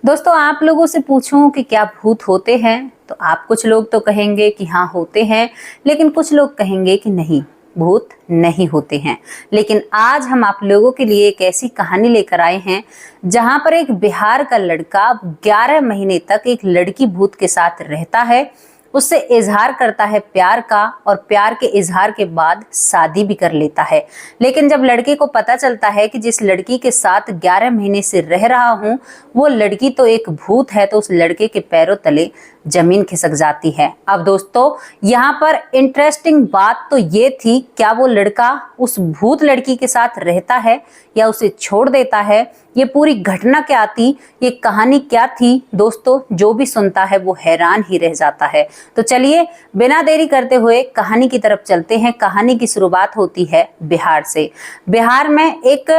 दोस्तों, आप लोगों से पूछूं कि क्या भूत होते हैं तो आप कुछ लोग तो कहेंगे कि हाँ होते हैं, लेकिन कुछ लोग कहेंगे कि नहीं, भूत नहीं होते हैं। लेकिन आज हम आप लोगों के लिए एक ऐसी कहानी लेकर आए हैं जहां पर एक बिहार का लड़का 11 महीने तक एक लड़की भूत के साथ रहता है, उससे इजहार करता है प्यार का और प्यार के इजहार के बाद शादी भी कर लेता है। लेकिन जब लड़के को पता चलता है कि जिस लड़की के साथ 11 महीने से रह रहा हूं वो लड़की तो एक भूत है, तो उस लड़के के पैरों तले जमीन खिसक जाती है। अब दोस्तों, यहाँ पर इंटरेस्टिंग बात तो ये थी, क्या वो लड़का उस भूत लड़की के साथ रहता है या उसे छोड़ देता है, ये पूरी घटना क्या थी, ये कहानी क्या थी दोस्तों, जो भी सुनता है वो हैरान ही रह जाता है। तो चलिए बिना देरी करते हुए कहानी की तरफ चलते हैं। कहानी की शुरुआत होती है बिहार से। बिहार में एक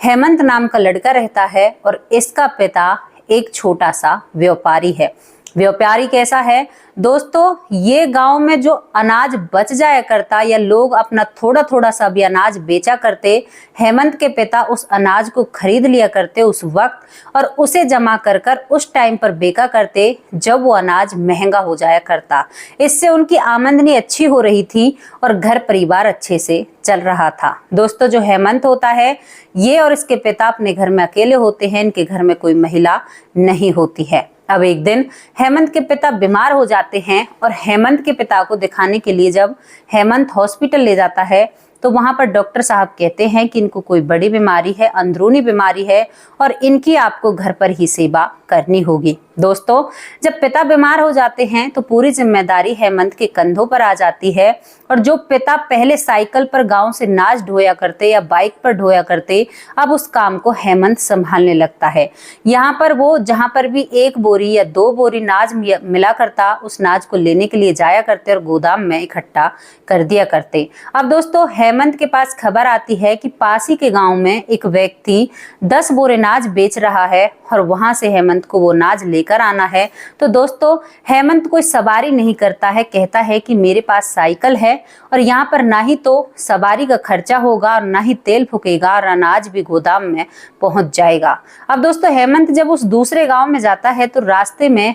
हेमंत नाम का लड़का रहता है और इसका पिता एक छोटा सा व्यापारी है। व्यापारी कैसा है दोस्तों, ये गांव में जो अनाज बच जाया करता या लोग अपना थोड़ा थोड़ा सा भी अनाज बेचा करते, हेमंत के पिता उस अनाज को खरीद लिया करते उस वक्त और उसे जमा कर कर उस टाइम पर बेचा करते जब वो अनाज महंगा हो जाया करता। इससे उनकी आमदनी अच्छी हो रही थी और घर परिवार अच्छे से चल रहा था। दोस्तों, जो हेमंत होता है ये और इसके पिता अपने घर में अकेले होते हैं, इनके घर में कोई महिला नहीं होती है। अब एक दिन हेमंत के पिता बीमार हो जाते हैं और हेमंत के पिता को दिखाने के लिए जब हेमंत हॉस्पिटल ले जाता है तो वहां पर डॉक्टर साहब कहते हैं कि इनको कोई बड़ी बीमारी है, अंदरूनी बीमारी है और इनकी आपको घर पर ही सेवा करनी होगी। दोस्तों, जब पिता बीमार हो जाते हैं तो पूरी जिम्मेदारी हेमंत के कंधों पर आ जाती है और जो पिता पहले साइकिल पर गांव से नाज ढोया करते या बाइक पर ढोया करते, अब उस काम को हेमंत संभालने लगता है। यहाँ पर वो जहाँ पर भी 1 बोरी या 2 बोरी नाज मिला करता, उस नाज को लेने के लिए जाया करते और गोदाम में इकट्ठा कर दिया करते। अब दोस्तों, हेमंत के पास खबर आती है कि पास ही के गांव में एक व्यक्ति 10 बोरे नाज बेच रहा है और वहां से हेमंत को वो नाज लेकर आना है। तो दोस्तों, हेमंत कोई सवारी नहीं करता है, कहता है कि मेरे पास साइकिल है और यहाँ पर ना ही तो सवारी का खर्चा होगा और ना ही तेल फूकेगा और अनाज भी गोदाम में पहुंच जाएगा। अब दोस्तों, हेमंत जब उस दूसरे गांव में जाता है तो रास्ते में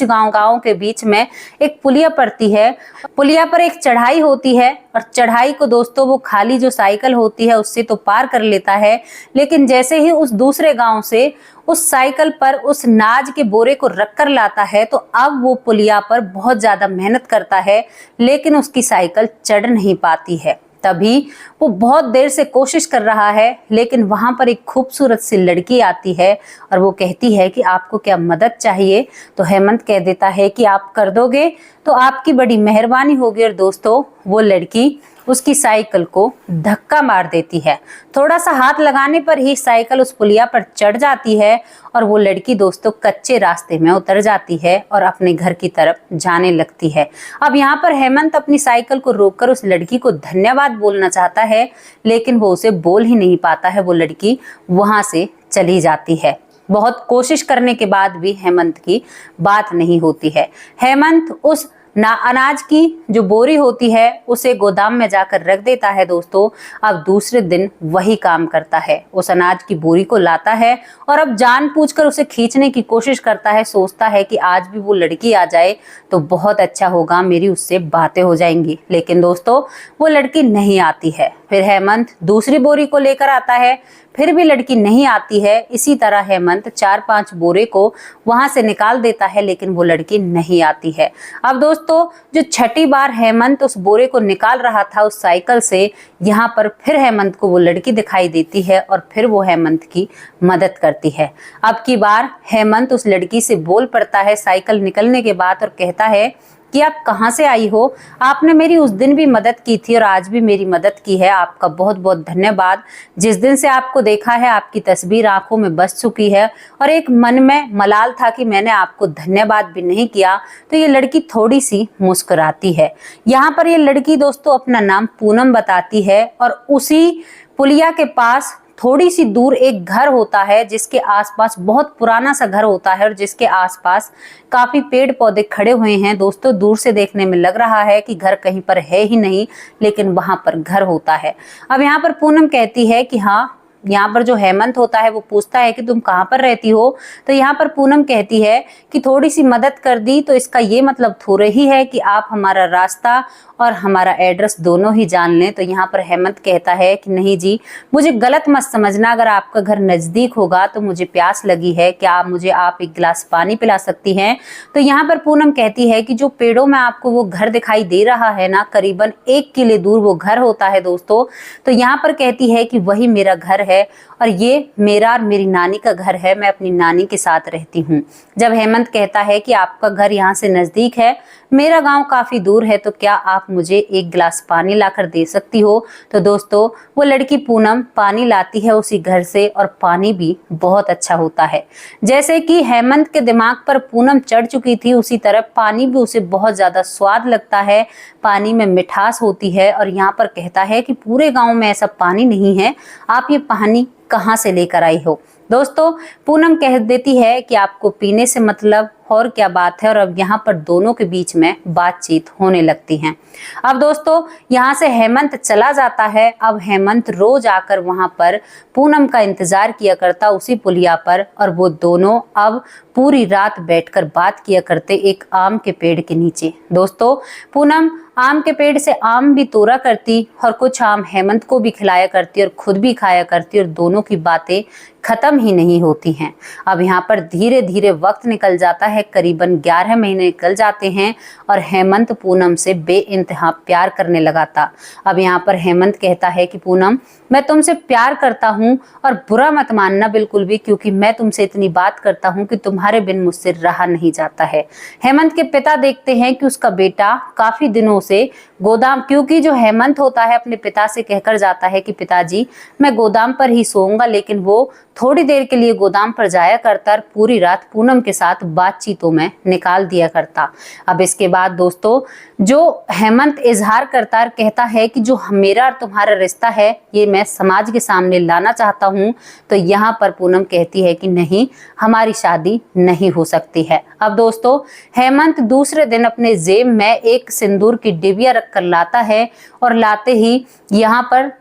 गांव के बीच में एक पुलिया पड़ती है। पुलिया पर एक चढ़ाई होती है और चढ़ाई को दोस्तों वो खाली जो साइकिल होती है उससे तो पार कर लेता है, लेकिन जैसे ही उस दूसरे गांव से उस साइकिल पर उस नाज के बोरे को रख कर लाता है तो अब वो पुलिया पर बहुत ज्यादा मेहनत करता है, लेकिन उसकी साइकिल चढ़ नहीं पाती है। तभी वो बहुत देर से कोशिश कर रहा है, लेकिन वहां पर एक खूबसूरत सी लड़की आती है और वो कहती है कि आपको क्या मदद चाहिए। तो हेमंत कह देता है कि आप कर दोगे तो आपकी बड़ी मेहरबानी होगी। और दोस्तों, वो लड़की उसकी साइकिल को धक्का मार देती है। थोड़ा सा हाथ लगाने पर ही साइकिल उस पुलिया पर चढ़ जाती है और वो लड़की दोस्तों कच्चे रास्ते में उतर जाती है और अपने घर की तरफ जाने लगती है। अब यहाँ पर हेमंत अपनी साइकिल को रोककर उस लड़की को धन्यवाद बोलना चाहता है, लेकिन वो उसे बोल ही नहीं पाता है। वो लड़की वहां से चली जाती है। बहुत कोशिश करने के बाद भी हेमंत की बात नहीं होती है। हेमंत उस अनाज की जो बोरी होती है उसे गोदाम में जाकर रख देता है। दोस्तों, अब दूसरे दिन वही काम करता है, उस अनाज की बोरी को लाता है और अब जानबूझकर उसे खींचने की कोशिश करता है। सोचता है कि आज भी वो लड़की आ जाए तो बहुत अच्छा होगा, मेरी उससे बातें हो जाएंगी। लेकिन दोस्तों, वो लड़की नहीं आती है। फिर हेमंत दूसरी बोरी को लेकर आता है, फिर भी लड़की नहीं आती है। इसी तरह हेमंत 4-5 बोरे को वहां से निकाल देता है, लेकिन वो लड़की नहीं आती है। अब दोस्तों, जो छठी बार हेमंत उस बोरे को निकाल रहा था उस साइकिल से, यहाँ पर फिर हेमंत को वो लड़की दिखाई देती है और फिर वो हेमंत की मदद करती है। अब की बार हेमंत उस लड़की से बोल पड़ता है साइकिल निकलने के बाद और कहता है कि आप कहाँ से आई हो, आपने मेरी उस दिन भी मदद की थी और आज भी मेरी मदद की है, आपका बहुत बहुत धन्यवाद। जिस दिन से आपको देखा है आपकी तस्वीर आंखों में बस चुकी है और एक मन में मलाल था कि मैंने आपको धन्यवाद भी नहीं किया। तो ये लड़की थोड़ी सी मुस्कुराती है। यहाँ पर ये लड़की दोस्तों अपना नाम पूनम बताती है और उसी पुलिया के पास थोड़ी सी दूर एक घर होता है जिसके आसपास बहुत पुराना सा घर होता है और जिसके आसपास काफी पेड़ पौधे खड़े हुए हैं। दोस्तों, दूर से देखने में लग रहा है कि घर कहीं पर है ही नहीं, लेकिन वहां पर घर होता है। अब यहाँ पर पूनम कहती है कि हाँ, यहाँ पर जो हेमंत होता है वो पूछता है कि तुम कहाँ पर रहती हो, तो यहाँ पर पूनम कहती है कि थोड़ी सी मदद कर दी तो इसका ये मतलब थोड़ा ही है कि आप हमारा रास्ता और हमारा एड्रेस दोनों ही जान लें। तो यहाँ पर हेमंत कहता है कि नहीं जी, मुझे गलत मत समझना, अगर आपका घर नजदीक होगा तो मुझे प्यास लगी है, क्या आप एक गिलास पानी पिला सकती हैं। तो यहाँ पर पूनम कहती है कि जो पेड़ों में आपको वो घर दिखाई दे रहा है ना, करीबन 1 किले दूर वो घर होता है दोस्तों। तो यहाँ पर कहती है कि वही मेरा घर है और ये मेरा और मेरी नानी का घर है, मैं अपनी नानी के साथ रहती हूँ। जब हेमंत कहता है कि आपका घर यहाँ से नजदीक है, मेरा गांव काफी दूर है, तो क्या आप मुझे एक गिलास पानी लाकर दे सकती हो। तो दोस्तों वो लड़की पूनम पानी लाती है उसी घर से और पानी भी बहुत अच्छा होता है। जैसे कि हेमंत के दिमाग पर पूनम चढ़ चुकी थी, उसी तरह पानी भी उसे बहुत ज्यादा स्वाद लगता है, पानी में मिठास होती है। और यहाँ पर कहता है कि पूरे गांव में ऐसा पानी नहीं है, आप ये पानी कहाँ से लेकर आई हो। दोस्तों पूनम कह देती है कि आपको पीने से मतलब और क्या बात है, और अब यहाँ पर दोनों के बीच में बातचीत होने लगती है। अब दोस्तों यहाँ से हेमंत चला जाता है। अब हेमंत रोज आकर वहां पर पूनम का इंतजार किया करता उसी पुलिया पर, और वो दोनों अब पूरी रात बैठकर बात किया करते एक आम के पेड़ के नीचे। दोस्तों पूनम आम के पेड़ से आम भी तोड़ा करती और कुछ आम हेमंत को भी खिलाया करती और खुद भी खाया करती, और दोनों की बातें खत्म ही नहीं होती हैं। अब यहाँ पर धीरे धीरे वक्त निकल जाता है, करीबन 11 महीने निकल जाते हैं और हेमंत पूनम से बेइंतहा प्यार करने लगा था। अब यहाँ पर हेमंत कहता है कि पूनम मैं तुमसे प्यार करता हूँ और बुरा मत मानना बिल्कुल भी, क्योंकि मैं तुमसे इतनी बात करता हूँ कि तुम्हारे बिन मुझसे रहा नहीं जाता है। हेमंत के पिता देखते हैं कि उसका बेटा काफी दिनों से गोदाम, क्योंकि जो हेमंत होता है अपने पिता से कहकर जाता है कि पिताजी मैं गोदाम पर ही सोऊंगा, लेकिन वो थोड़ी देर के लिए गोदाम पर जाया करता और पूरी रात पूनम के साथ बातचीतों में निकाल दिया करता। अब इसके बाद दोस्तों जो हेमंत इजहार करता और कहता है कि जो मेरा और तुम्हारा रिश्ता है ये मैं समाज के सामने लाना चाहता हूँ, तो यहाँ पर पूनम कहती है कि नहीं, हमारी शादी नहीं हो सकती है। अब दोस्तों हेमंत दूसरे दिन अपने जेब में एक सिंदूर की डिबिया रखकर लाता है, और लाते ही यहाँ पर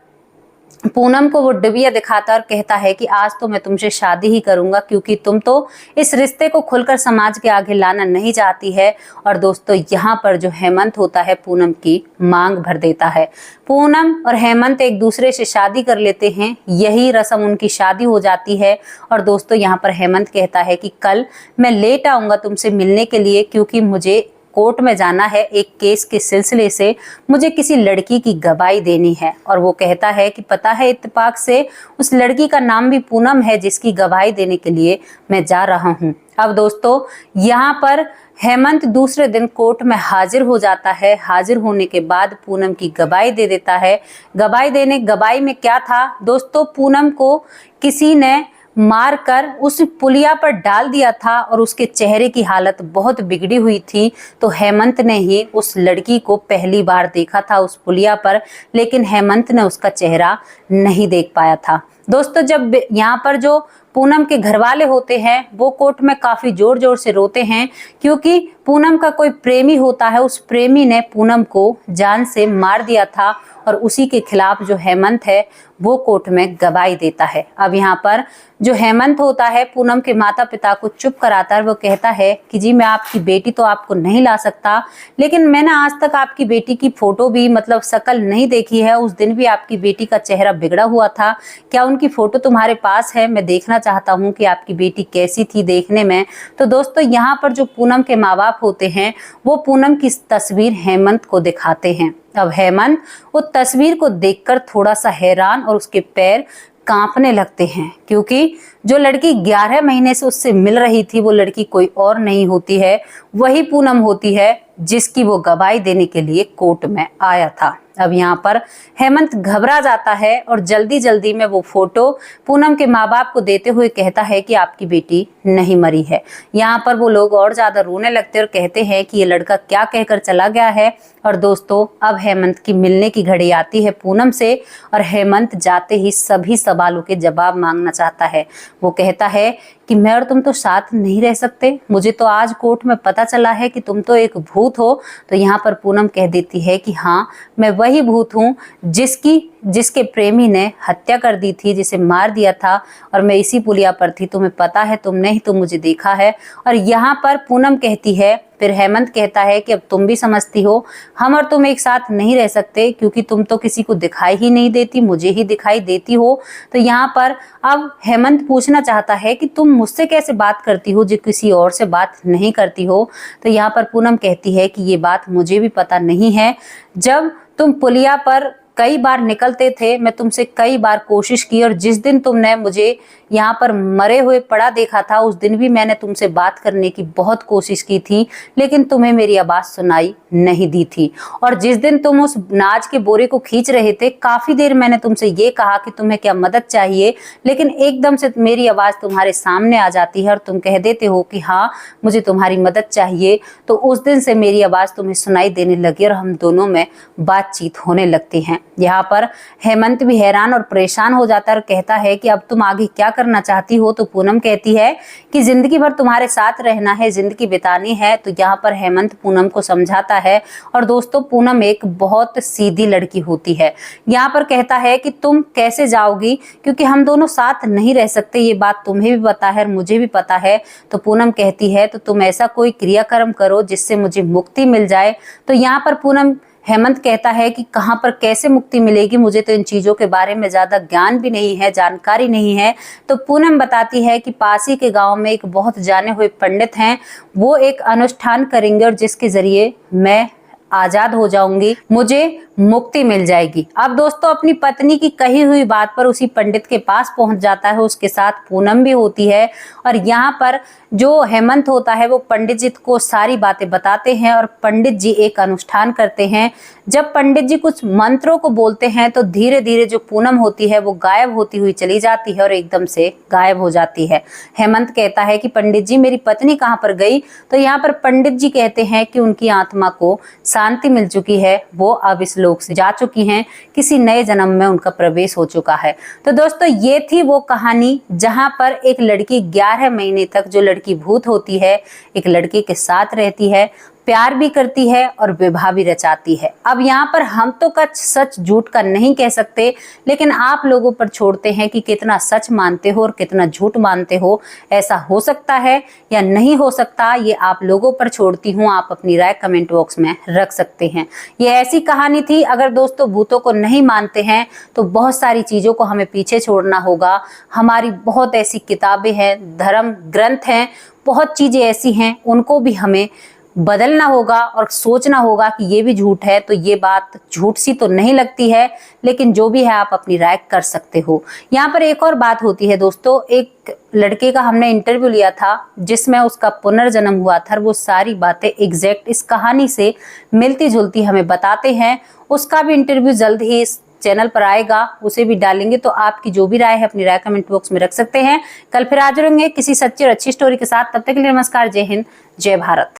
पूनम को वो डिबिया दिखाता और कहता है कि आज तो मैं तुमसे शादी ही करूंगा, क्योंकि तुम तो इस रिश्ते को खुलकर समाज के आगे लाना नहीं चाहती है। और दोस्तों यहाँ पर जो हेमंत होता है पूनम की मांग भर देता है। पूनम और हेमंत एक दूसरे से शादी कर लेते हैं, यही रस्म उनकी शादी हो जाती है। और दोस्तों यहाँ पर हेमंत कहता है कि कल मैं लेट आऊंगा तुमसे मिलने के लिए, क्योंकि मुझे कोर्ट में जाना है, एक केस के सिलसिले से मुझे किसी लड़की की गवाही देनी है। और वो कहता है कि पता है इत्तेफाक से उस लड़की का नाम भी पूनम है जिसकी गवाही देने के लिए मैं जा रहा हूँ। अब दोस्तों यहाँ पर हेमंत दूसरे दिन कोर्ट में हाजिर हो जाता है। हाजिर होने के बाद पूनम की गवाही दे देता है। गवाही में क्या था दोस्तों, पूनम को किसी ने मारकर उस पुलिया पर डाल दिया था और उसके चेहरे की हालत बहुत बिगड़ी हुई थी। तो हेमंत ने ही उस लड़की को पहली बार देखा था उस पुलिया पर, लेकिन हेमंत ने उसका चेहरा नहीं देख पाया था। दोस्तों जब यहाँ पर जो पूनम के घर वाले होते हैं वो कोर्ट में काफी जोर जोर से रोते हैं, क्योंकि पूनम का कोई प्रेमी होता है, उस प्रेमी ने पूनम को जान से मार दिया था, और उसी के खिलाफ जो हेमंत है वो कोर्ट में गवाही देता है। अब यहाँ पर जो हेमंत होता है पूनम के माता पिता को चुप कराता है। वो कहता है कि जी मैं आपकी बेटी तो आपको नहीं ला सकता, लेकिन मैंने आज तक आपकी बेटी की फोटो भी मतलब शकल नहीं देखी है। उस दिन भी आपकी बेटी का चेहरा बिगड़ा हुआ था, क्या उनकी फोटो तुम्हारे पास है? मैं देखना चाहता हूँ कि आपकी बेटी कैसी थी देखने में। तो दोस्तों यहाँ पर जो पूनम के माँ बाप होते हैं वो पूनम की तस्वीर हेमंत को दिखाते हैं। अब हेमंत वो तस्वीर को देखकर थोड़ा सा हैरान और उसके पैर कांपने लगते हैं, क्योंकि जो लड़की 11 महीने से उससे मिल रही थी वो लड़की कोई और नहीं होती है, वही पूनम होती है जिसकी वो गवाही देने के लिए कोर्ट में आया था। अब यहाँ पर हेमंत घबरा जाता है और जल्दी जल्दी में वो फोटो पूनम के माँ बाप को देते हुए कहता है कि आपकी बेटी नहीं मरी है। यहाँ पर वो लोग और ज्यादा रोने लगते और कहते हैं कि ये लड़का क्या कहकर चला गया है। और दोस्तों अब हेमंत की मिलने की घड़ी आती है पूनम से, और हेमंत जाते ही सभी सवालों के जवाब मांगना चाहता है। वो कहता है कि मैं और तुम तो साथ नहीं रह सकते, मुझे तो आज कोर्ट में पता चला है कि तुम तो एक भूत हो। तो यहाँ पर पूनम कह देती है कि हाँ मैं वही भूत हूँ जिसके प्रेमी ने हत्या कर दी थी, जिसे मार दिया था, और मैं इसी पुलिया पर थी। तुम्हें पता है, तुमने ही तो मुझे देखा है। और यहाँ पर पूनम कहती है, फिर हेमंत कहता है कि अब तुम भी समझती हो हम और तुम एक साथ नहीं रह सकते, क्योंकि तुम तो किसी को दिखाई ही नहीं देती, मुझे ही दिखाई देती हो। तो यहाँ पर अब हेमंत पूछना चाहता है कि तुम मुझसे कैसे बात करती हो जो किसी और से बात नहीं करती हो। तो यहाँ पर पूनम कहती है कि ये बात मुझे भी पता नहीं है। जब तुम पुलिया पर कई बार निकलते थे, मैं तुमसे कई बार कोशिश की, और जिस दिन तुमने मुझे यहाँ पर मरे हुए पड़ा देखा था उस दिन भी मैंने तुमसे बात करने की बहुत कोशिश की थी, लेकिन तुम्हें मेरी आवाज़ सुनाई नहीं दी थी। और जिस दिन तुम उस नाज के बोरे को खींच रहे थे, काफ़ी देर मैंने तुमसे ये कहा कि तुम्हें क्या मदद चाहिए, लेकिन एकदम से मेरी आवाज़ तुम्हारे सामने आ जाती है और तुम कह देते हो कि हाँ मुझे तुम्हारी मदद चाहिए। तो उस दिन से मेरी आवाज़ तुम्हें सुनाई देने लगी और हम दोनों में बातचीत होने लगती है। यहाँ पर हेमंत भी हैरान और परेशान हो जाता है और कहता है कि अब तुम आगे क्या करना चाहती हो। तो पूनम कहती है कि जिंदगी भर तुम्हारे साथ रहना है, जिंदगी बितानी है। तो यहाँ पर हेमंत पूनम को समझाता है। और दोस्तों, पूनम एक बहुत सीधी लड़की होती है। यहाँ पर कहता है कि तुम कैसे जाओगी, क्योंकि हम दोनों साथ नहीं रह सकते, ये बात तुम्हें भी पता है और मुझे भी पता है। तो पूनम कहती है तो तुम ऐसा कोई क्रियाक्रम करो जिससे मुझे मुक्ति मिल जाए। तो यहाँ पर पूनम हेमंत कहता है कि कहाँ पर कैसे मुक्ति मिलेगी, मुझे तो इन चीज़ों के बारे में ज़्यादा ज्ञान भी नहीं है, जानकारी नहीं है। तो पूनम बताती है कि पास ही के गांव में एक बहुत जाने हुए पंडित हैं, वो एक अनुष्ठान करेंगे और जिसके ज़रिए मैं आज़ाद हो जाऊंगी, मुझे मुक्ति मिल जाएगी। अब दोस्तों, अपनी पत्नी की कही हुई बात पर उसी पंडित के पास पहुंच जाता है, उसके साथ पूनम भी होती है। और यहाँ पर जो हेमंत होता है वो पंडित जी को सारी बातें बताते हैं और पंडित जी एक अनुष्ठान करते हैं। जब पंडित जी कुछ मंत्रों को बोलते हैं तो धीरे धीरे जो पूनम होती है वो गायब होती हुई चली जाती है और एकदम से गायब हो जाती है। हेमंत कहता है कि पंडित जी मेरी पत्नी कहाँ पर गई। तो यहाँ पर पंडित जी कहते हैं कि उनकी आत्मा को शांति मिल चुकी है, वो अब इस लोक से जा चुकी हैं, किसी नए जन्म में उनका प्रवेश हो चुका है। तो दोस्तों, ये थी वो कहानी जहां पर एक लड़की 11 महीने तक, जो लड़की भूत होती है, एक लड़के के साथ रहती है, प्यार भी करती है और विवाह भी रचाती है। अब यहाँ पर हम तो सच झूठ का नहीं कह सकते, लेकिन आप लोगों पर छोड़ते हैं कि कितना सच मानते हो और कितना झूठ मानते हो। ऐसा हो सकता है या नहीं हो सकता, ये आप लोगों पर छोड़ती हूँ। आप अपनी राय कमेंट बॉक्स में रख सकते हैं। ये ऐसी कहानी थी। अगर दोस्तों भूतों को नहीं मानते हैं तो बहुत सारी चीज़ों को हमें पीछे छोड़ना होगा। हमारी बहुत ऐसी किताबें हैं, धर्म ग्रंथ हैं, बहुत चीज़ें ऐसी हैं, उनको भी हमें बदलना होगा और सोचना होगा कि ये भी झूठ है। तो ये बात झूठ सी तो नहीं लगती है, लेकिन जो भी है आप अपनी राय कर सकते हो। यहाँ पर एक और बात होती है दोस्तों, एक लड़के का हमने इंटरव्यू लिया था जिसमें उसका पुनर्जन्म हुआ था, वो सारी बातें एग्जैक्ट इस कहानी से मिलती जुलती हमें बताते हैं। उसका भी इंटरव्यू जल्द ही इस चैनल पर आएगा, उसे भी डालेंगे। तो आपकी जो भी राय है अपनी राय कमेंट बॉक्स में रख सकते हैं। कल फिर हाजिर होंगे किसी सच्ची और अच्छी स्टोरी के साथ। तब तक के लिए नमस्कार, जय हिंद, जय भारत।